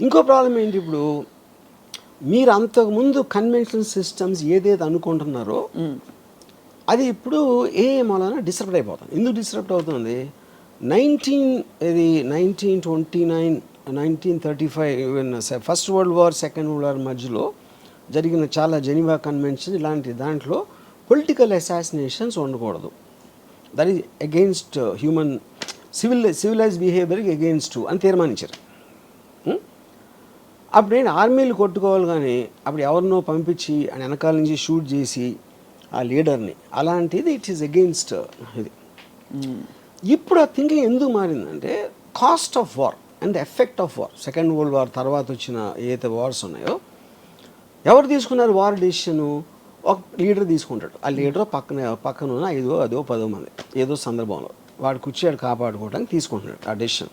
ఇంకో ప్రాబ్లం ఏంటి, ఇప్పుడు మీరు అంతకుముందు కన్వెన్షనల్ సిస్టమ్స్ ఏదైతే అనుకుంటున్నారో అది ఇప్పుడు ఏ మూలన డిస్టర్బ్ అయిపోతుంది. ఎందుకు డిస్టర్బ్ అవుతుంది? 1929 1935 first world war, second world war మధ్యలో జరిగిన చాలా జెనీవా కన్వెన్షన్ ఇలాంటి దాంట్లో పొలిటికల్ అసాసినేషన్స్ ఉండకూడదు. That is against human civilize బిహేవియర్కి అగెయిన్స్ట్ అని తీర్మానించారు. అప్పుడు నేను ఆర్మీలు కొట్టుకోవాలి, కానీ అప్పుడు ఎవరినో పంపించి ఆయన వెనకాల నుంచి షూట్ చేసి ఆ లీడర్ని, అలాంటిది ఇట్ ఈస్ అగెయిన్స్ట్ ఇది. ఇప్పుడు ఆ థింకింగ్ ఎందుకు మారిందంటే cost of war and effect of war. Second world war తర్వాత వచ్చిన ఏదైతే వార్స్ ఉన్నాయో ఎవరు తీసుకున్నారు వార్ డెసిషను? ఒక లీడర్ తీసుకుంటాడు. ఆ లీడర్ పక్కన ఉన్న 5 అదో 10 మంది ఏదో సందర్భంలో వాడు కూర్చోడు కాపాడుకోవడానికి తీసుకుంటున్నాడు ఆ డెసిషన్.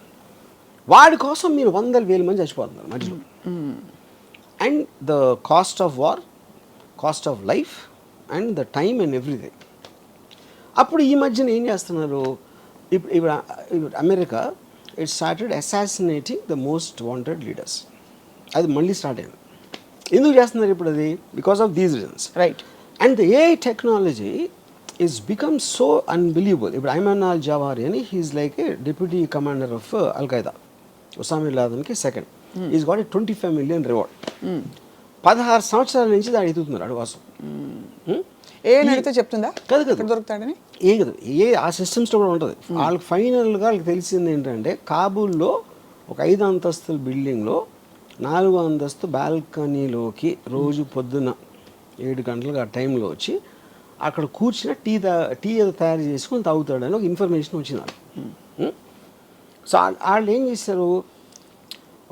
వాడి కోసం మీరు 100,000 మంది చచ్చిపోతున్నారు మధ్యలో. And the cost of war, cost of life and the time and everything. అప్పుడు ఈ మధ్యన ఏం చేస్తున్నారు, ఇప్పుడు America it started assassinating the most wanted leaders. అది మళ్ళీ స్టార్ట్ అయింది. ఎందుకు చేస్తున్నారు ఇప్పుడు అది? Because of these reasons, right? And the AI technology is become so unbelievable. ఇప్పుడు ఐమాన్ అల్ జవారి అని he is like a deputy commander of al-Qaeda, Osama bin లాదెన్కి second. Is got a 25 million reward. 16 సంవత్సరాల నుంచి దాన్ని ఎదుగుతున్నారు అడు కోసం. ఏ అడిగితే చెప్తుందా కదా దొరుకుతాడని? ఏ కదా ఏ ఆ సిస్టమ్స్లో కూడా ఉంటుంది. వాళ్ళకి ఫైనల్గా వాళ్ళకి తెలిసింది ఏంటంటే కాబూల్లో ఒక 5 అంతస్తుల బిల్డింగ్లో 4వ అంతస్తు బాల్కనీలోకి రోజు పొద్దున్న 7 గంటలకు ఆ టైంలో వచ్చి అక్కడ కూర్చుని టీ ఏదో తయారు చేసుకొని తాగుతాడని ఒక ఇన్ఫర్మేషన్ వచ్చింది వాళ్ళకి. సో వాళ్ళు ఏం చేశారు,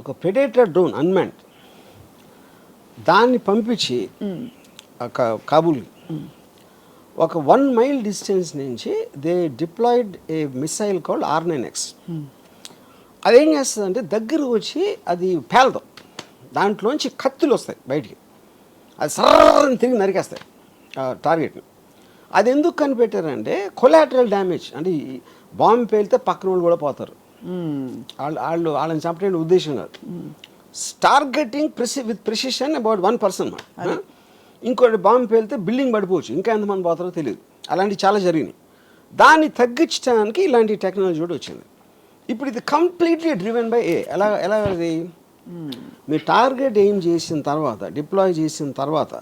ఒక ప్రెడేటర్ డ్రోన్ అన్మాన్డ్ దాన్ని పంపించి కాబూల్కి ఒక 1 mile డిస్టెన్స్ నుంచి they deployed a missile called R9X. అదేం చేస్తుందంటే దగ్గర వచ్చి అది పేలదు, దాంట్లోంచి కత్తులు వస్తాయి బయటికి, అది సర్రని తిరిగి నరికేస్తాయి టార్గెట్ని. అది ఎందుకు కనిపెట్టారంటే కొలాటరల్ డ్యామేజ్, అంటే బాంబు పేలితే పక్కన వాళ్ళు కూడా పోతారు, వాళ్ళని చంపడానికి ఉద్దేశం కాదు. Targeting with precision about 1 person. ఇంకోటి బాంబు పేలితే బిల్డింగ్ పడిపోవచ్చు, ఇంకా ఎంతమంది పోతారో తెలియదు. అలాంటివి చాలా జరిగినాయి. దాన్ని తగ్గించడానికి ఇలాంటి టెక్నాలజీ కూడా వచ్చింది. ఇప్పుడు ఇది కంప్లీట్లీ డ్రివెన్ బై ఎలా అది మీరు టార్గెట్ ఎయిమ్ చేసిన తర్వాత, డిప్లాయ్ చేసిన తర్వాత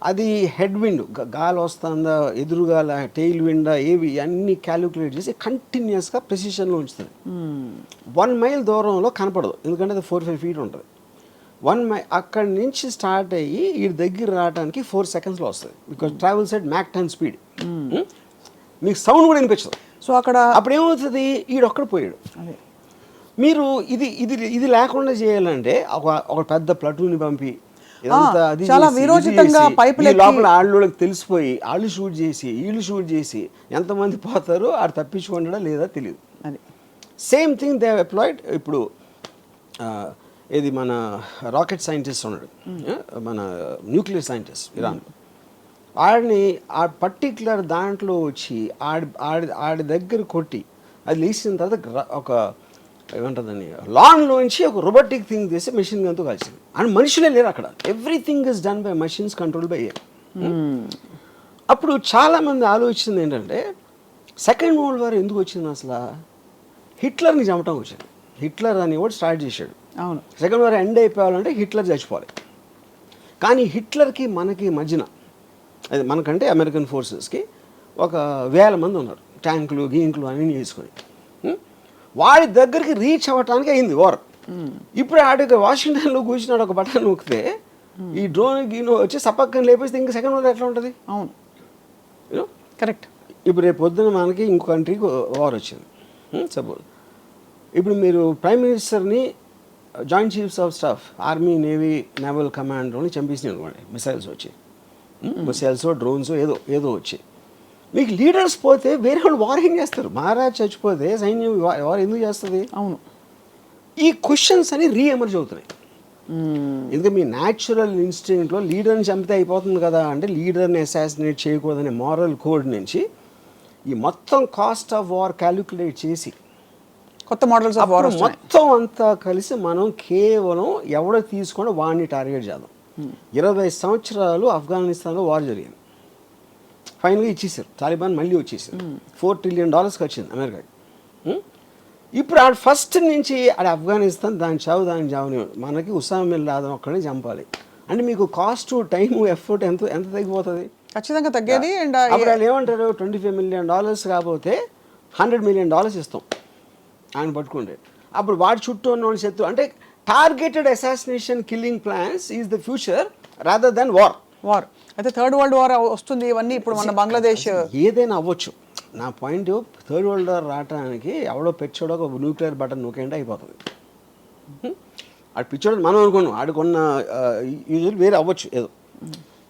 అది హెడ్ విండ్ గాలి వస్తుందా, ఎదురుగాల, టెయిల్ విండా, ఏవి అన్నీ క్యాలిక్యులేట్ చేసి కంటిన్యూస్గా ప్రెసిషన్లో ఉంచుతుంది. 1 mile దూరంలో కనపడదు, ఎందుకంటే అది 4-5 feet ఉంటుంది. 1 mile అక్కడి నుంచి స్టార్ట్ అయ్యి ఈ దగ్గర రావడానికి 4 secondsలో వస్తుంది. Because travels at Mach 10 speed. మీకు సౌండ్ కూడా వినిపించదు. సో అక్కడ అప్పుడు ఏమవుతుంది, ఈడొక్కడ పోయాడు. మీరు ఇది లేకుండా చేయాలంటే ఒక పెద్ద ప్లటూన్ని పంపి చాలా విరోచితంగా లోపల వాళ్ళకి తెలిసిపోయి వాళ్ళు షూట్ చేసి వీళ్ళు షూట్ చేసి ఎంతమంది పోతారో ఆడు తప్పించుకుంటాడా లేదా తెలియదు. Same thing they applied. ఇప్పుడు ఇది మన రాకెట్ సైంటిస్ట్ ఉన్నాడు, మన న్యూక్లియర్ సైంటిస్ట్ ఇరాన్, ఆడిని ఆ పర్టిక్యులర్ దాంట్లో వచ్చి ఆడి దగ్గర కొట్టి అది లేచిన తర్వాత ఒక ఏమంటుందని లాన్లోంచి ఒక రోబోటిక్ థింగ్ చేసి మెషిన్ గన్తో కలిసింది. అండ్ మనుషులే లేరు అక్కడ, everything is done by machines control by AI. అప్పుడు చాలామంది ఆలోచించింది ఏంటంటే సెకండ్ వరల్డ్ వార్ ఎందుకు వచ్చింది అసలు? హిట్లర్ని చంపటం వచ్చింది. హిట్లర్ అని కూడా స్టార్ట్ చేశాడు. అవును, సెకండ్ వార్ ఎండ్ అయిపోవాలంటే హిట్లర్ చచ్చిపోవాలి. కానీ హిట్లర్కి మనకి మధ్యన, అది మనకంటే అమెరికన్ ఫోర్సెస్కి ఒక 1000 మంది ఉన్నారు, ట్యాంకులు గీంకులు అన్నీ చేసుకొని. వాడి దగ్గరికి రీచ్ అవ్వటానికి అయింది వార్. ఇప్పుడు ఆడికి వాషింగ్టన్లో కూర్చున్నాడు, ఒక బటన్ నొక్కితే ఈ డ్రోన్ గీనో వచ్చి సపక్కని లేపేస్తే ఇంకా సెకండ్ వార్ ఎట్లా ఉంటుంది? అవును, కరెక్ట్. ఇప్పుడు రేపు పొద్దున మనకి ఇంకో కంట్రీకి వార్ వచ్చింది సపోజ్. ఇప్పుడు మీరు ప్రైమ్ మినిస్టర్ని joint chiefs of staff army navy naval కమాండర్ని చంపేసినాయి అనుకోండి, మిసైల్స్ వచ్చి, మిసైల్స్ డ్రోన్స్ ఏదో వచ్చి, మీకు లీడర్స్ పోతే వేరే వాళ్ళు వార్ ఏం చేస్తారు? మహారాజ్ చచ్చిపోతే సైన్యం వార్ ఎందుకు చేస్తుంది? అవును, ఈ క్వశ్చన్స్ అని రీఎమర్జ్ అవుతున్నాయి. ఎందుకంటే మీ న్యాచురల్ ఇన్స్టింక్ట్లో లీడర్ని చంపితే అయిపోతుంది కదా అంటే, లీడర్ని అసాసినేట్ చేయకూడదనే మారల్ కోడ్ నుంచి ఈ మొత్తం కాస్ట్ ఆఫ్ వార్ క్యాలిక్యులేట్ చేసి కొత్త మోడల్స్ ఆఫ్ వార్ అప్పుడు మొత్తం అంతా కలిసి మనం కేవలం ఎవడో తీసుకొని వాడిని టార్గెట్ చేద్దాం. 20 సంవత్సరాలు ఆఫ్ఘనిస్తాన్లో వార్ జరిగింది. ఫైనల్గా ఇచ్చేసారు, తాలిబాన్ మళ్ళీ వచ్చేసారు. $4 trillion వచ్చింది అమెరికాకి. ఇప్పుడు ఆడ ఫస్ట్ నుంచి ఆడ ఆఫ్ఘనిస్తాన్ దాని చావుని మనకి ఉసామా బిన్ లాదెన్ ఒక్కడే చంపాలి అంటే మీకు కాస్ట్, టైం, ఎఫర్ట్ ఎంత ఎంత తగ్గిపోతుంది? ఖచ్చితంగా తగ్గేది. అండ్ అప్పుడు వాళ్ళు ఏమంటారు, $25 million కాకపోతే $100 million ఇస్తాం ఆయన పట్టుకుంటే. అప్పుడు వాడి చుట్టూ ఉన్న వాళ్ళు శత్రు అంటే targeted assassination killing plans is the future rather than war. అయితే థర్డ్ వరల్డ్ వార్ వస్తుంది. ఇవన్నీ ఇప్పుడు మన బంగ్లాదేశ్ ఏదైనా అవ్వచ్చు. నా పాయింట్ థర్డ్ వరల్డ్ వార్ రావడానికి ఎవడో పెచ్చోడో ఒక న్యూక్లియర్ బటన్ నూకేంటే అయిపోతుంది. ఆడు పిచ్చోడు మనం అనుకున్నాం, ఆడుకున్న యూజువల్ వేరే అవ్వచ్చు ఏదో.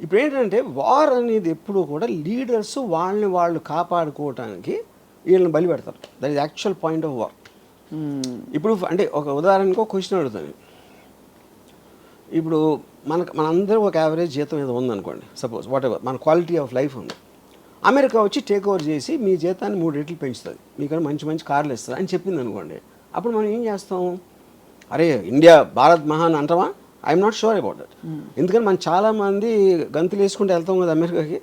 ఇప్పుడు ఏంటంటే వార్ అనేది ఎప్పుడు కూడా లీడర్స్ వాళ్ళని వాళ్ళు కాపాడుకోవటానికి వీళ్ళని బలి పెడతారు. That is actual point of war. ఇప్పుడు అంటే ఒక ఉదాహరణకు ఒక క్వశ్చన్ అడుగుతాను. ఇప్పుడు మనందరూ ఒక యావరేజ్ జీతం ఏదో ఉందనుకోండి, సపోజ్ వాట్ ఎవర్, మన క్వాలిటీ ఆఫ్ లైఫ్ ఉంది. అమెరికా వచ్చి టేక్ ఓవర్ చేసి మీ జీతాన్ని 3 రెట్లు పెంచుతుంది, మీకన్నా మంచి మంచి కార్లు ఇస్తుంది అని చెప్పింది అనుకోండి. అప్పుడు మనం ఏం చేస్తాం? అరే ఇండియా భారత్ మహాన్ అంటామా? I'm not sure about that. ఎందుకంటే మనం చాలామంది గంతులు వేసుకుంటూ వెళ్తాం కదా అమెరికాకి.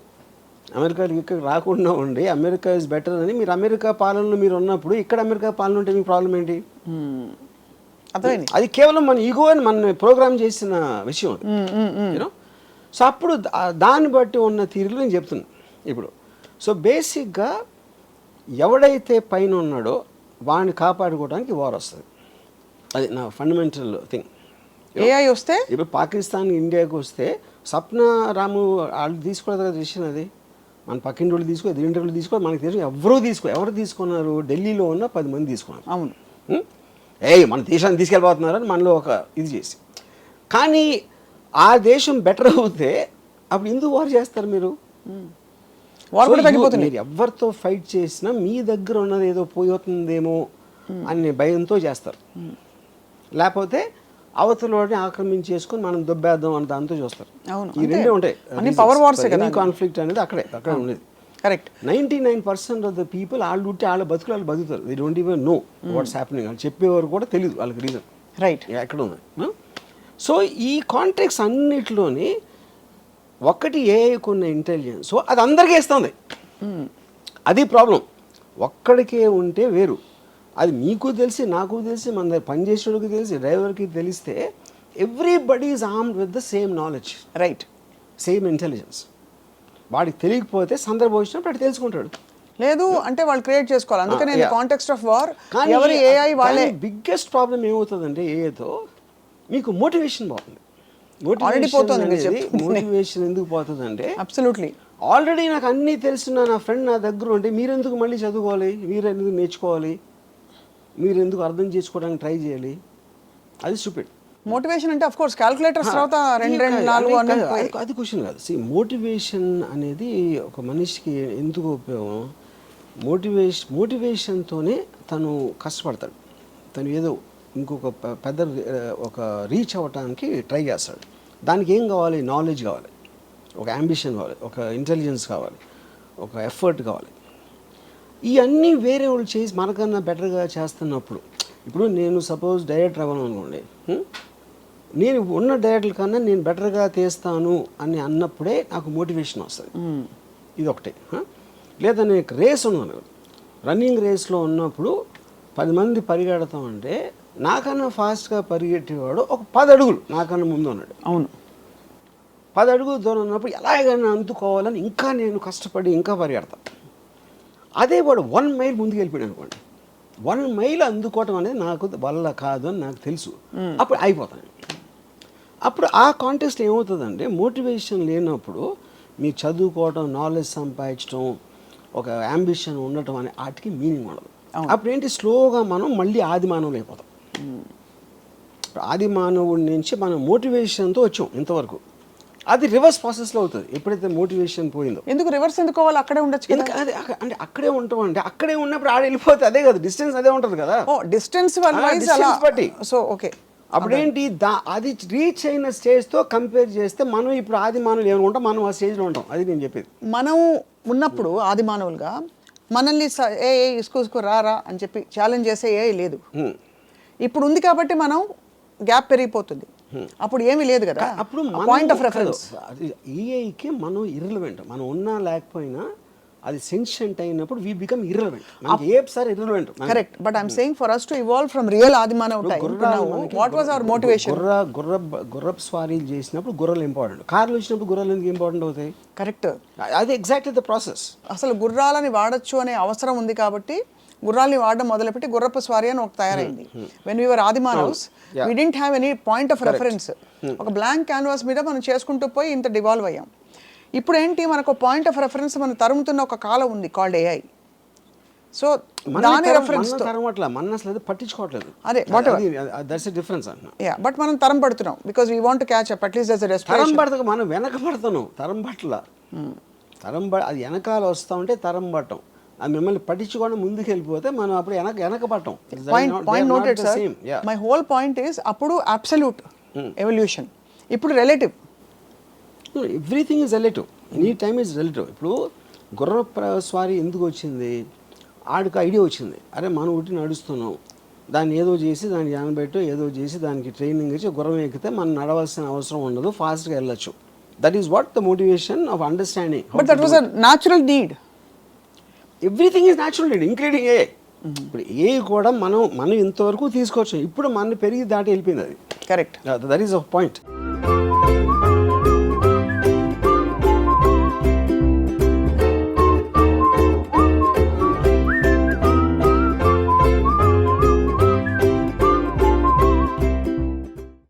అమెరికాకి ఇక్కడ రాకుండా ఉండి అమెరికా ఇస్ బెటర్ అని మీరు అమెరికా పాలనలో మీరు ఉన్నప్పుడు ఇక్కడ అమెరికా పాలన ఉంటే మీకు ప్రాబ్లం ఏంటి? అది కేవలం మన ఈగో అని మన ప్రోగ్రామ్ చేసిన విషయం యూనో. సో అప్పుడు దాన్ని బట్టి ఉన్న తీరులో నేను చెప్తున్నాను ఇప్పుడు. సో బేసిక్గా ఎవడైతే పైన ఉన్నాడో వాడిని కాపాడుకోవడానికి వార్ వస్తుంది. అది నా ఫండమెంటల్ థింగ్. ఏఐ వస్తే ఇప్పుడు పాకిస్తాన్ ఇండియాకి వస్తే సప్న రాము వాళ్ళు తీసుకోలేదు కదా డిసిషన్. అది మన పక్కింటి వాళ్ళు తీసుకో, ఎదురింటి వాళ్ళు తీసుకో, మనకి తెలిసి ఎవరు తీసుకున్నారు? ఢిల్లీలో ఉన్న 10 మంది తీసుకున్నారు. అవును, మన దేశాన్ని తీసుకెళ్ళిపోతున్నారని మనలో ఒక ఇది చేసి. కానీ ఆ దేశం బెటర్ అవుతే అప్పుడు ఎందుకు వార్ చేస్తారు మీరు? మీరు ఎవరితో ఫైట్ చేసినా మీ దగ్గర ఉన్నది ఏదో పోతుందేమో అనే భయంతో చేస్తారు. లేకపోతే అవతలని ఆక్రమించేసుకుని మనం దొబ్బేద్దాం అని దాంతో చూస్తారు. ఈ రెండే ఉంటాయి. కాన్ఫ్లిక్ట్ అనేది అక్కడే ఉండేది. కరెక్ట్. 99% ఆఫ్ ద పీపుల్ వాళ్ళు ఉంటే వాళ్ళ బతుకులు వాళ్ళు బతుకుతారు. They don't even know what's happening. వాళ్ళు చెప్పేవారు కూడా తెలియదు వాళ్ళకి రీజన్ రైట్ ఎక్కడ ఉంది. సో ఈ కాంటెక్స్ అన్నిటిలోని ఒకటి ఏఐకున్న ఇంటెలిజెన్స్, సో అది అందరికీ ఇస్తుంది. అది ప్రాబ్లం. ఒక్కడికే ఉంటే వేరు. అది మీకు తెలిసి, నాకు తెలిసి, మన దగ్గర పనిచేసేవాడికి తెలిసి, డ్రైవర్కి తెలిస్తే everybody is armed with the same knowledge, right, same intelligence. వాడికి తెలియకపోతే సందర్భం వచ్చినప్పుడు అటు తెలుసుకుంటాడు. లేదు అంటే వాళ్ళు క్రియేట్ చేసుకోవాలి. అందుకనే కాంటెక్స్ట్ ఆఫ్ వార్ ఎవరి ఏఐ వాళ్ళే. బిగ్గెస్ట్ ప్రాబ్లం ఏమవుతుందంటే ఏఐతో మీకు మోటివేషన్ పోతుంది. మోటివేషన్ ఎందుకు పోతుంది అంటే అబ్సల్యూట్లీ ఆల్రెడీ నాకు అన్నీ తెలిసిన నా ఫ్రెండ్ నా దగ్గర ఉంటే మీరెందుకు మళ్ళీ చదువుకోవాలి, మీరెందుకు నేర్చుకోవాలి, మీరెందుకు అర్థం చేసుకోవడానికి ట్రై చేయాలి? అది స్టూపిడ్. మోటివేషన్ అంటే ఆఫ్ కోర్స్ క్యాలిక్యులేటర్స్ తర్వాత 2, 4 అది క్వశ్చన్ కాదు. మోటివేషన్ అనేది ఒక మనిషికి ఎందుకు ఉపయోగం? మోటివేషన్తోనే తను కష్టపడతాడు. తను ఏదో ఇంకొక పెద్ద ఒక రీచ్ అవ్వటానికి ట్రై చేస్తాడు. దానికి ఏం కావాలి? నాలెడ్జ్ కావాలి, ఒక అంబిషన్ కావాలి, ఒక ఇంటెలిజెన్స్ కావాలి, ఒక ఎఫర్ట్ కావాలి. ఇవన్నీ వేరే వాళ్ళు చేసి మనకన్నా బెటర్గా చేస్తున్నప్పుడు, ఇప్పుడు నేను సపోజ్ డైరెక్టర్ అవ్వను అనుకోండి, నేను ఉన్న డైరెక్టర్ కన్నా నేను బెటర్గా తీస్తాను అని అన్నప్పుడే నాకు మోటివేషన్ వస్తుంది. ఇది ఒకటే. లేదా నేను రేస్ ఉన్నాను, రన్నింగ్ రేస్లో ఉన్నప్పుడు 10 మంది పరిగెడతామంటే నాకన్నా ఫాస్ట్గా పరిగెట్టేవాడు ఒక 10 అడుగులు నాకన్నా ముందు ఉన్నాడు. అవును, 10 అడుగులు దూరం ఉన్నప్పుడు ఎలాగైనా అందుకోవాలని ఇంకా నేను కష్టపడి ఇంకా పరిగెడతాను. అదే వాడు 1 మైల్ ముందుకు వెళ్ళిపోయాడు అనుకోండి, 1 మైల్ అందుకోవటం అనేది నాకు వల్ల కాదు అని నాకు తెలుసు. అప్పుడు అయిపోతాను. అప్పుడు ఆ కాంటెక్స్ట్ ఏమవుతుందంటే మోటివేషన్ లేనప్పుడు మీరు చదువుకోవటం, నాలెడ్జ్ సంపాదించడం, ఒక అంబిషన్ ఉండటం అనే వాటికి మీనింగ్ ఉండదు. అప్పుడు ఏంటి, స్లోగా మనం మళ్ళీ ఆది మానవులు అయిపోతాం. ఆది మానవుడి నుంచి మనం మోటివేషన్తో వచ్చాం ఇంతవరకు. అది రివర్స్ ప్రాసెస్లో అవుతుంది ఎప్పుడైతే మోటివేషన్ పోయిందో. ఎందుకు రివర్స్ ఎందుకు అవ్వాలి? అక్కడే ఉండొచ్చు. అదే అంటే అక్కడే ఉంటాం అంటే అక్కడే ఉన్నప్పుడు ఆడ వెళ్ళిపోతే అదే కదా, డిస్టెన్స్ అదే ఉంటుంది కదా. డిస్టెన్స్ బట్టి. సో ఓకే, అప్పుడేంటి అది రీచ్ అయిన స్టేజ్తో కంపేర్ చేస్తే మనం ఇప్పుడు ఆది మానవులు ఏమైనా ఉంటాం, మనం ఆ స్టేజ్లో ఉంటాం. అది నేను చెప్పేది. మనం ఉన్నప్పుడు ఆది మానవులుగా మనల్ని ఏ ఇసుకు రారా అని చెప్పి ఛాలెంజ్ చేసే ఏ లేదు. ఇప్పుడు ఉంది కాబట్టి మనం గ్యాప్ పెరిగిపోతుంది. అప్పుడు ఏమీ లేదు కదా. అప్పుడు పాయింట్ ఆఫ్ రెఫరెన్స్ ఏఐకి మనం ఇర్రిలవెంట్, మనం ఉన్నా లేకపోయినా అది సెన్షెంట్ అయినప్పుడు వీ బికమ్ ఇర్రిలవెంట్. మనకి ఏ sir irrelevant. Correct. But I'm saying for us to evolve from real ఆదిమానవ time what was our motivation? గుర్రపు స్వారీలు చేసినప్పుడు గుర్రాలు ఇంపార్టెంట్, కార్లు వచ్చినప్పుడు గుర్రాలు ఎందుకు ఇంపార్టెంట్ అవుతాయి? కరెక్ట్. అది ఎగ్జాక్ట్లీ ద ప్రాసెస్. అసలు గుర్రాలని వాడచ్చు అనే అవసరం ఉంది కాబట్టి గుర్రాలని వాడడం మొదలుపెట్టి గుర్రపు స్వారీ అని ఒక తయారైంది. వెన్ వీ వర్ ఆదిమానవ్స్ we didn't have any point of reference. ఒక బ్లాంక్ క్యాన్వాస్ మీద మనం చేసుకుంటూ పోయి ఇంత డివాల్వ్ అయ్యాం. ఇప్పుడు ఏంటి, మనకు పాయింట్ ఆఫ్ రెఫరెన్స్ మనం తరుముతున్న ఒక కాలం ఉంది కాల్డ్ ఏఐ. సో దాని రెఫరెన్స్ పట్టించుకోవట్లేదు. అదే దట్స్ ఎ డిఫరెన్స్ అంటున్నా. యా, బట్ మనం తరం పడుతున్నాం because we want to catch up atleast as a desperation. తరం పడతాం, మనం వెనక పడుతున్నాం. తరం పట్ల అది వెనకాల వస్తూ ఉంటే తరం పట్టం. అది మిమ్మల్ని పట్టించుకోవడం ముందుకు వెళ్ళిపోతే మనం అప్పుడు వెనక పట్టం. Point noted sir. My whole point is అప్పుడు అబ్సల్యూట్ ఎవల్యూషన్, ఇప్పుడు relative. Everything is relative, any time is relative. ఇప్పుడు గుర్ర స్వారీ ఎందుకు వచ్చింది? ఆడికి ఐడియా వచ్చింది, అరే మనం ఒకటి నడుస్తున్నాం, దాన్ని ఏదో చేసి దాన్ని జానబెట్టు ఏదో చేసి దానికి ట్రైనింగ్ ఇచ్చి గుర్రం ఎక్కితే మనం నడవాల్సిన అవసరం ఉండదు, ఫాస్ట్గా వెళ్ళొచ్చు. That is what the motivation of understanding. But that was a natural need. Everything is natural need including a. ఇప్పుడు ఏ కూడా మనం ఇంతవరకు తీసుకోవచ్చు, ఇప్పుడు మన పెరిగి దాటి వెళ్ళిపోయింది అది. Correct. That is a point.